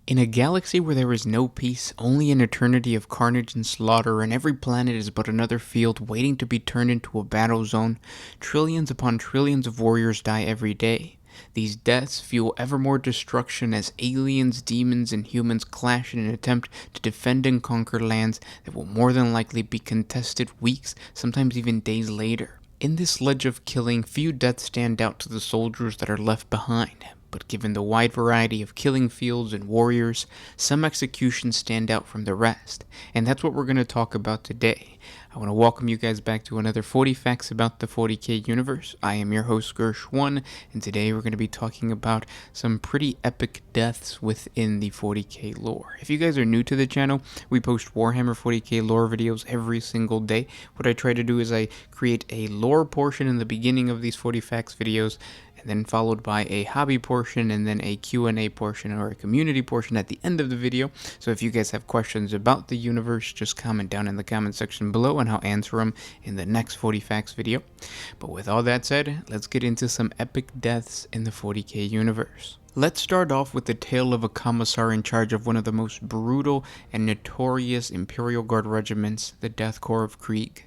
In a galaxy where there is no peace, only an eternity of carnage and slaughter, and every planet is but another field waiting to be turned into a battle zone, trillions upon trillions of warriors die every day. These deaths fuel ever more destruction as aliens, demons, and humans clash in an attempt to defend and conquer lands that will more than likely be contested weeks, sometimes even days later. In this sledge of killing, few deaths stand out to the soldiers that are left behind. But given the wide variety of killing fields and warriors, some executions stand out from the rest, and that's what we're going to talk about today. I want to welcome you guys back to another 40 Facts about the 40K universe. I am your host Gersh1, and today we're going to be talking about some pretty epic deaths within the 40K lore. If you guys are new to the channel, we post Warhammer 40K lore videos every single day. What I try to do is I create a lore portion in the beginning of these 40 Facts videos, and then followed by a hobby portion, and then a Q&A portion or a community portion at the end of the video. So if you guys have questions about the universe, just comment down in the comment section below and I'll answer them in the next 40 Facts video. But with all that said, let's get into some epic deaths in the 40K universe. Let's start off with the tale of a commissar in charge of one of the most brutal and notorious Imperial Guard regiments, the Death Corps of Krieg.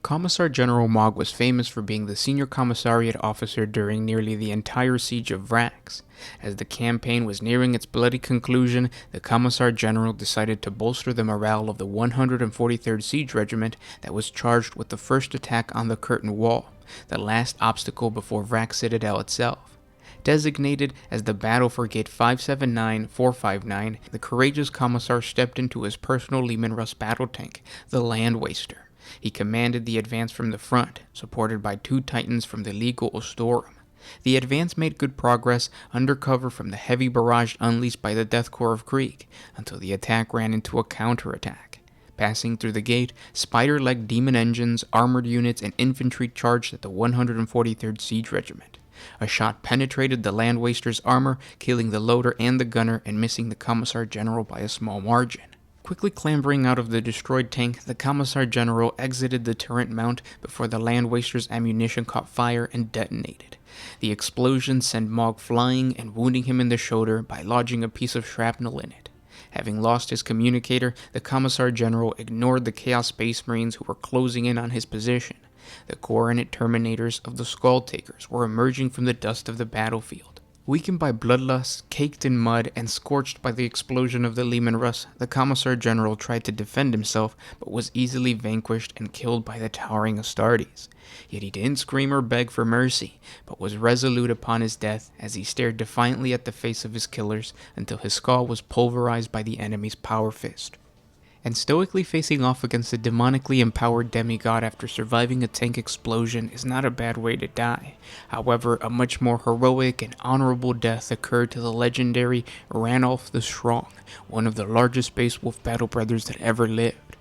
Commissar General Mogg was famous for being the senior commissariat officer during nearly the entire siege of Vrax. As the campaign was nearing its bloody conclusion, the Commissar General decided to bolster the morale of the 143rd Siege Regiment that was charged with the first attack on the Curtain Wall, the last obstacle before Vrax Citadel itself. Designated as the Battle for Gate 579-459, the courageous Commissar stepped into his personal Leman Russ battle tank, the Land Waster. He commanded the advance from the front, supported by two Titans from the Legal Ostorum. The advance made good progress under cover from the heavy barrage unleashed by the Death Corps of Krieg, until the attack ran into a counterattack. Passing through the gate, spider-legged demon engines, armored units, and infantry charged at the 143rd Siege Regiment. A shot penetrated the Land Waster's armor, killing the loader and the gunner and missing the Commissar General by a small margin. Quickly clambering out of the destroyed tank, the Commissar General exited the turret mount before the Land Waster's ammunition caught fire and detonated. The explosion sent Mogg flying and wounding him in the shoulder by lodging a piece of shrapnel in it. Having lost his communicator, the Commissar General ignored the Chaos Space Marines who were closing in on his position. The coordinate terminators of the Skull Takers were emerging from the dust of the battlefield. Weakened by bloodlust, caked in mud, and scorched by the explosion of the Leman Russ, the Commissar General tried to defend himself, but was easily vanquished and killed by the towering Astartes. Yet he didn't scream or beg for mercy, but was resolute upon his death as he stared defiantly at the face of his killers until his skull was pulverized by the enemy's power fist. And stoically facing off against a demonically empowered demigod after surviving a tank explosion is not a bad way to die. However, a much more heroic and honorable death occurred to the legendary Ranoff the Strong, one of the largest Space Wolf battle brothers that ever lived.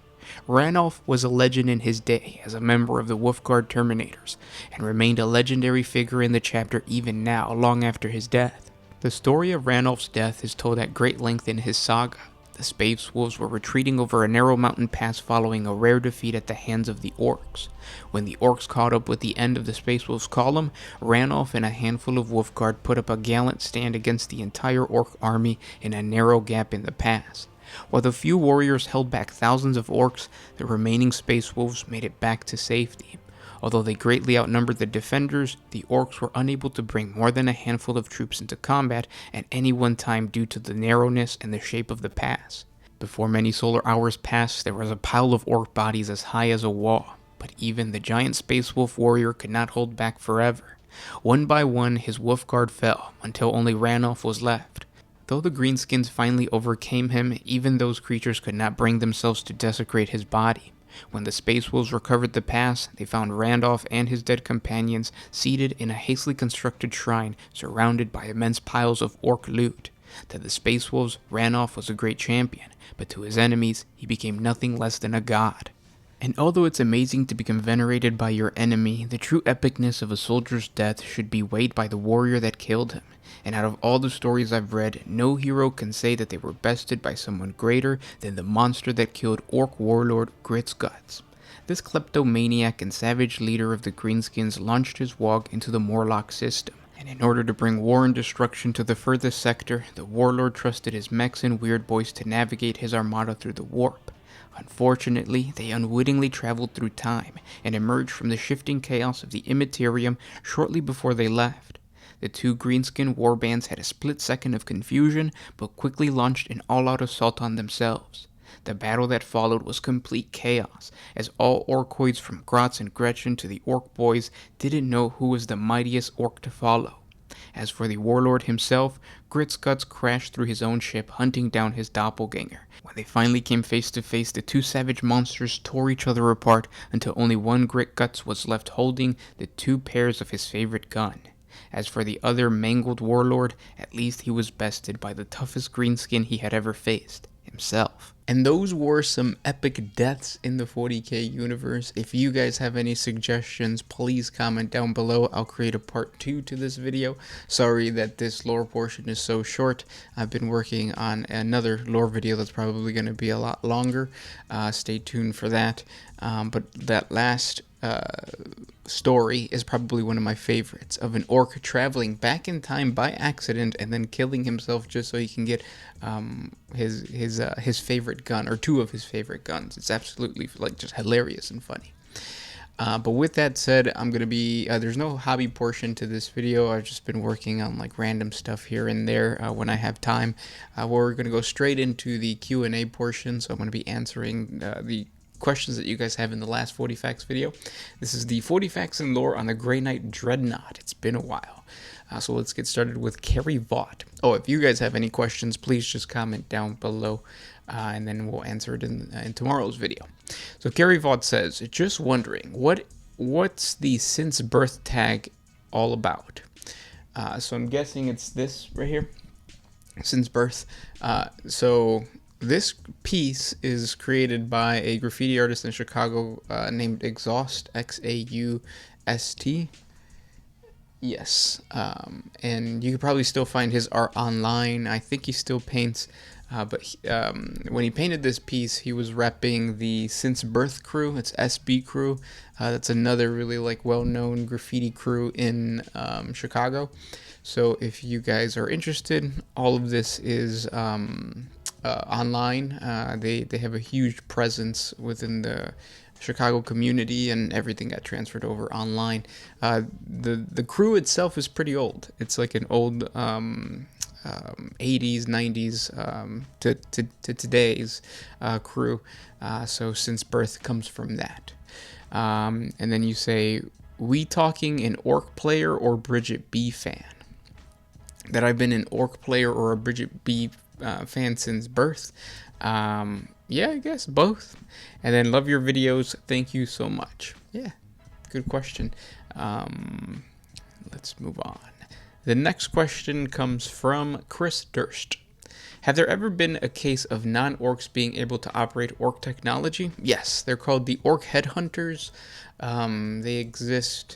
Ranoff was a legend in his day as a member of the Wolf Guard Terminators, and remained a legendary figure in the chapter even now, long after his death. The story of Ranoff's death is told at great length in his saga. The Space Wolves were retreating over a narrow mountain pass following a rare defeat at the hands of the Orcs. When the Orcs caught up with the end of the Space Wolves' column, Ranoff and a handful of Wolf Guard put up a gallant stand against the entire Orc army in a narrow gap in the pass. While the few warriors held back thousands of Orcs, the remaining Space Wolves made it back to safety. Although they greatly outnumbered the defenders, the Orcs were unable to bring more than a handful of troops into combat at any one time due to the narrowness and the shape of the pass. Before many solar hours passed, there was a pile of Orc bodies as high as a wall, but even the giant Space Wolf warrior could not hold back forever. One by one, his Wolf Guard fell, until only Ranoff was left. Though the Greenskins finally overcame him, even those creatures could not bring themselves to desecrate his body. When the Space Wolves recovered the pass, they found Randolph and his dead companions seated in a hastily constructed shrine surrounded by immense piles of Orc loot. To the Space Wolves, Randolph was a great champion, but to his enemies, he became nothing less than a god. And although it's amazing to become venerated by your enemy, the true epicness of a soldier's death should be weighed by the warrior that killed him. And out of all the stories I've read, no hero can say that they were bested by someone greater than the monster that killed Orc warlord Gritsguts. This kleptomaniac and savage leader of the Greenskins launched his walk into the Morlock system, And in order to bring war and destruction to the furthest sector, the warlord trusted his mechs and weird boys to navigate his armada through the warp. Unfortunately, they unwittingly traveled through time and emerged from the shifting chaos of the Immaterium shortly before they left. The two greenskin warbands had a split second of confusion, but quickly launched an all-out assault on themselves. The battle that followed was complete chaos, as all orcoids from Gratz and Gretchen to the orc boys didn't know who was the mightiest orc to follow. As for the warlord himself, Grit's guts crashed through his own ship, hunting down his doppelganger. When they finally came face to face, the two savage monsters tore each other apart until only one Grit Guts was left holding the two pairs of his favorite gun. As for the other mangled warlord, at least he was bested by the toughest greenskin he had ever faced, himself. And those were some epic deaths in the 40K universe. If you guys have any suggestions, please comment down below. I'll create a part 2 to this video. Sorry that this lore portion is so short. I've been working on another lore video that's probably going to be a lot longer. Stay tuned for that. But that last story is probably one of my favorites, of an orc traveling back in time by accident and then killing himself just so he can get his favorite gun, or two of his favorite guns. It's absolutely like just hilarious and funny. But with that said, I'm gonna be there's no hobby portion to this video. I've just been working on like random stuff here and there when I have time. We're gonna go straight into the Q&A portion, so I'm gonna be answering the questions that you guys have in the last 40 facts video. This is the 40 facts and lore on the Grey Knight Dreadnought. It's been a while. So let's get started with Carrie Vaught. Oh, if you guys have any questions, please just comment down below, and then we'll answer it in tomorrow's video. So Carrie Vaught says, just wondering, what's the since birth tag all about? So I'm guessing it's this right here, since birth. So this piece is created by a graffiti artist in Chicago named Exhaust, X-A-U-S-T. Yes, and you could probably still find his art online. I think he still paints, but when he painted this piece, he was repping the Since Birth crew. It's SB crew. That's another really like well-known graffiti crew in Chicago. So if you guys are interested, all of this is online. They have a huge presence within the Chicago community, and everything got transferred over online. The crew itself is pretty old. It's like an old 80s, 90s to today's crew. So Since Birth comes from that. And then you say, we talking an orc player or Bridget B fan? That I've been an orc player or a Bridget B fan since birth? Yeah, I guess both. And then love your videos. Thank you so much. Yeah, good question. Let's move on. The next question comes from Chris Durst. Have there ever been a case of non-orcs being able to operate orc technology? Yes, they're called the Orc Headhunters. They exist,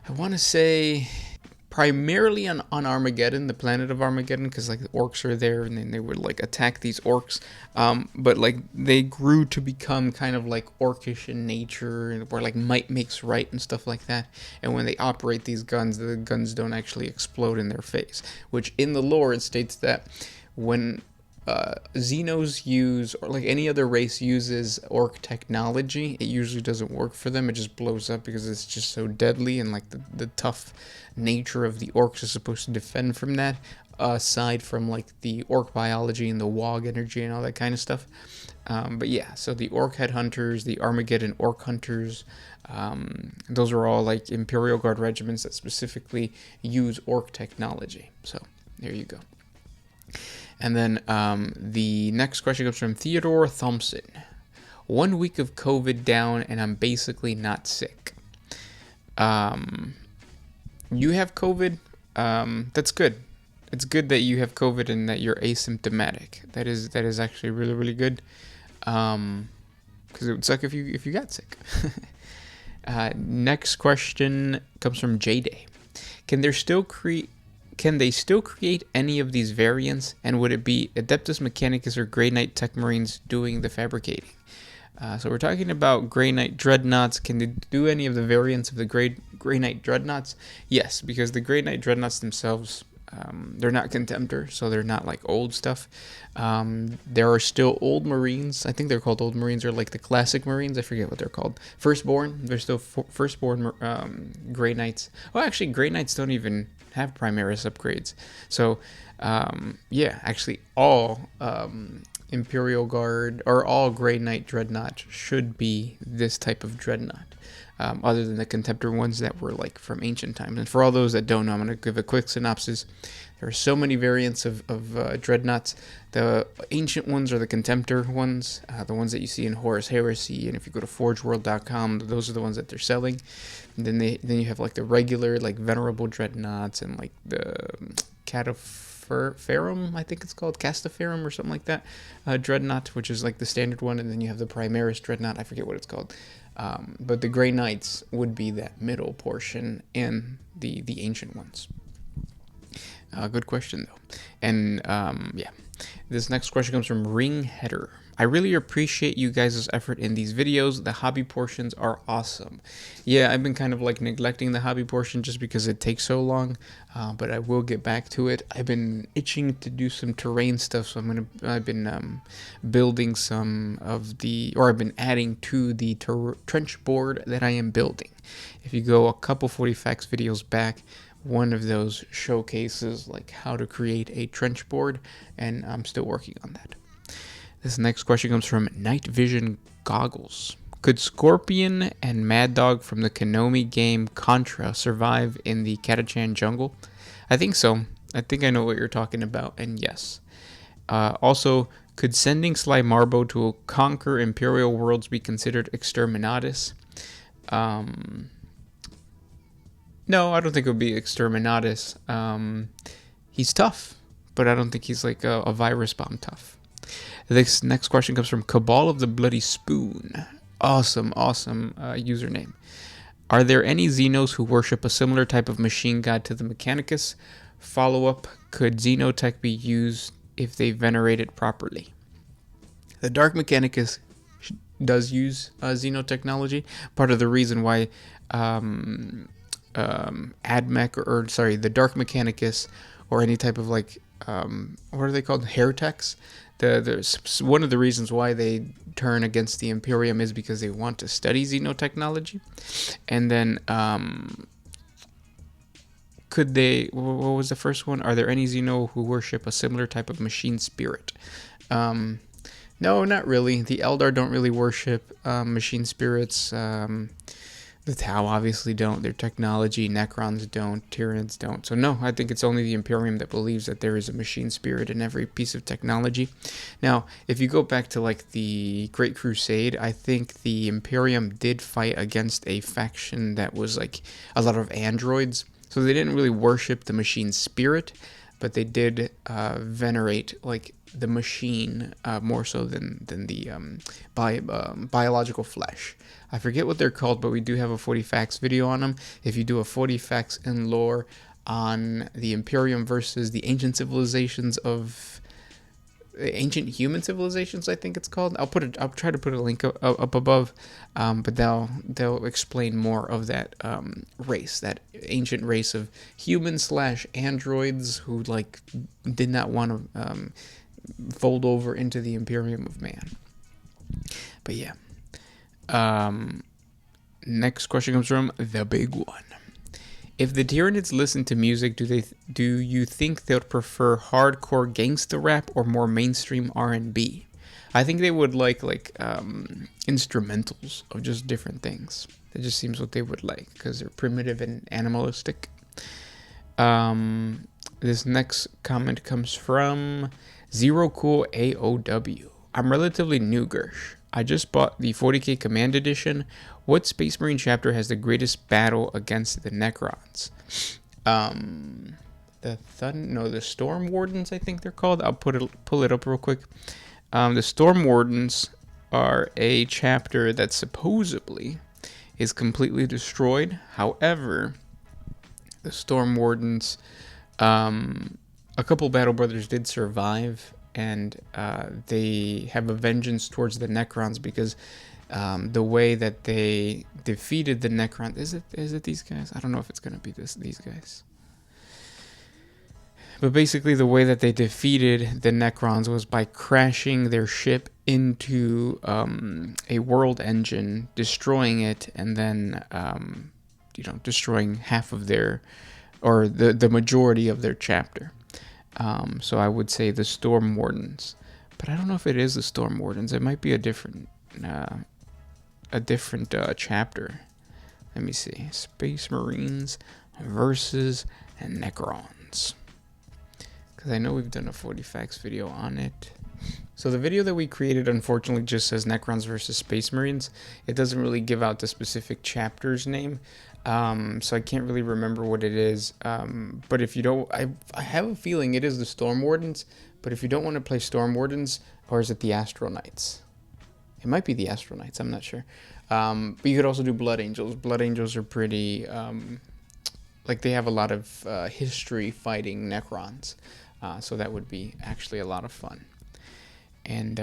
I want to say, primarily on Armageddon, the planet of Armageddon, because like the orcs are there, and then they would like attack these orcs. But like they grew to become kind of like orcish in nature, where like might makes right and stuff like that. And when they operate these guns, the guns don't actually explode in their face. Which in the lore it states that when Xenos use, or like any other race uses orc technology, it usually doesn't work for them. It just blows up because it's just so deadly, and like the tough nature of the orcs is supposed to defend from that, aside from like the orc biology and the Wog energy and all that kind of stuff. But yeah, so the Orc Headhunters, the Armageddon Orc Hunters, those are all like Imperial Guard regiments that specifically use orc technology. So there you go. And then the next question comes from Theodore Thompson. 1 week of COVID down, and I'm basically not sick. You have COVID? That's good. It's good that you have COVID and that you're asymptomatic. That is actually really, really good. Because it would suck if you got sick. Next question comes from J-Day. Can they still create any of these variants, and would it be Adeptus Mechanicus or Grey Knight Tech Marines doing the fabricating? So we're talking about Grey Knight Dreadnoughts. Can they do any of the variants of the Grey Grey Knight Dreadnoughts? Yes, because the Grey Knight Dreadnoughts themselves, they're not Contemptor, so they're not like old stuff. There are still old Marines. I think they're called old Marines, or like the classic Marines. I forget what they're called. Firstborn. They're still Firstborn Grey Knights. Well, actually, Grey Knights don't even have Primaris upgrades. So, yeah, actually, all Imperial Guard or all Grey Knight Dreadnought should be this type of Dreadnought. Other than the Contemptor ones that were like from ancient times. And for all those that don't know, I'm going to give a quick synopsis. There are so many variants of Dreadnoughts. The ancient ones are the Contemptor ones, the ones that you see in Horus Heresy, and if you go to forgeworld.com, those are the ones that they're selling. And then you have like the regular, like Venerable Dreadnoughts, and like the Cataferum, I think it's called, Castaferum or something like that, Dreadnought, which is like the standard one, and then you have the Primaris Dreadnought, I forget what it's called. But the Grey Knights would be that middle portion, and the ancient ones. Good question, though. And, yeah. This next question comes from Ring Header. I really appreciate you guys' effort in these videos. The hobby portions are awesome. Yeah, I've been kind of like neglecting the hobby portion just because it takes so long, but I will get back to it. I've been itching to do some terrain stuff, so I've been building some of the, or I've been adding to the trench board that I am building. If you go a couple 40 Facts videos back, one of those showcases like how to create a trench board, and I'm still working on that. This next question comes from Night Vision Goggles. Could Scorpion and Mad Dog from the Konami game Contra survive in the Catachan jungle? I think so. I think I know what you're talking about, and yes. Also, could sending Sly Marbo to conquer Imperial worlds be considered exterminatus? No, I don't think it would be exterminatus. He's tough, but I don't think he's like a virus bomb tough. This next question comes from Cabal of the Bloody Spoon. Awesome username. Are there any Xenos who worship a similar type of machine god to the Mechanicus? Follow-up, could Xenotech be used if they venerate it properly? The Dark Mechanicus does use Xenotechnology. Part of the reason why the Dark Mechanicus, or any type of like, what are they called? Heretics? One of the reasons why they turn against the Imperium is because they want to study Xenotechnology. And then, could they, what was the first one? Are there any Xeno who worship a similar type of machine spirit? No, not really. The Eldar don't really worship machine spirits. The Tau obviously don't. Their technology, Necrons don't. Tyranids don't. So no, I think it's only the Imperium that believes that there is a machine spirit in every piece of technology. Now, if you go back to like the Great Crusade, I think the Imperium did fight against a faction that was like a lot of androids. So they didn't really worship the machine spirit, but they did venerate like the machine more so than the biological flesh. I forget what they're called, but we do have a 40 Facts video on them. If you do a 40 Facts in lore on the Imperium versus the ancient civilizations of ancient human civilizations, I think it's called. I'll try to put a link up above, but they'll explain more of that race, that ancient race of humans / androids who like did not want to fold over into the Imperium of Man. But yeah. Next question comes from the big one. If the Tyranids listen to music, do you think they'll prefer hardcore gangsta rap or more mainstream R&B? I think they would like instrumentals of just different things. That just seems what they would like because they're primitive and animalistic. This next comment comes from Zero Cool AOW. I'm relatively new, Gersh. I just bought the 40K Command Edition. What Space Marine chapter has the greatest battle against the Necrons? The Storm Wardens, I think they're called. I'll pull it up real quick. The Storm Wardens are a chapter that supposedly is completely destroyed. However, the Storm Wardens, a couple Battle Brothers did survive, and they have a vengeance towards the Necrons because The way that they defeated the Necrons. Is it these guys? I don't know if it's gonna be these guys. But basically, the way that they defeated the Necrons was by crashing their ship into a world engine, destroying it, and then destroying half of their, or the majority of their chapter. So I would say the Storm Wardens, but I don't know if it is the Storm Wardens. It might be a different chapter. Let me see. Space Marines versus Necrons. Because I know we've done a 40 facts video on it. So the video that we created unfortunately just says Necrons versus Space Marines. It doesn't really give out the specific chapter's name. So I can't really remember what it is. But if you don't, I have a feeling it is the Storm Wardens. But if you don't want to play Storm Wardens, or is it the Astral Knights? It might be the Astral Knights, I'm not sure. But you could also do Blood Angels. Blood Angels are pretty, like they have a lot of history fighting Necrons. So that would be actually a lot of fun. And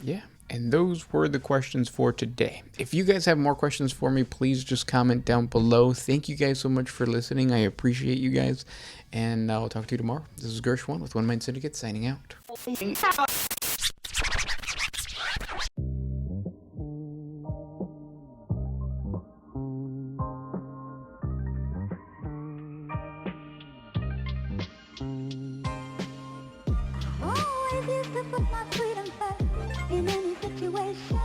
yeah, and those were the questions for today. If you guys have more questions for me, please just comment down below. Thank you guys so much for listening. I appreciate you guys. And I'll talk to you tomorrow. This is Gersh1 with One Mind Syndicate signing out. Always used to put my freedom first in any situation.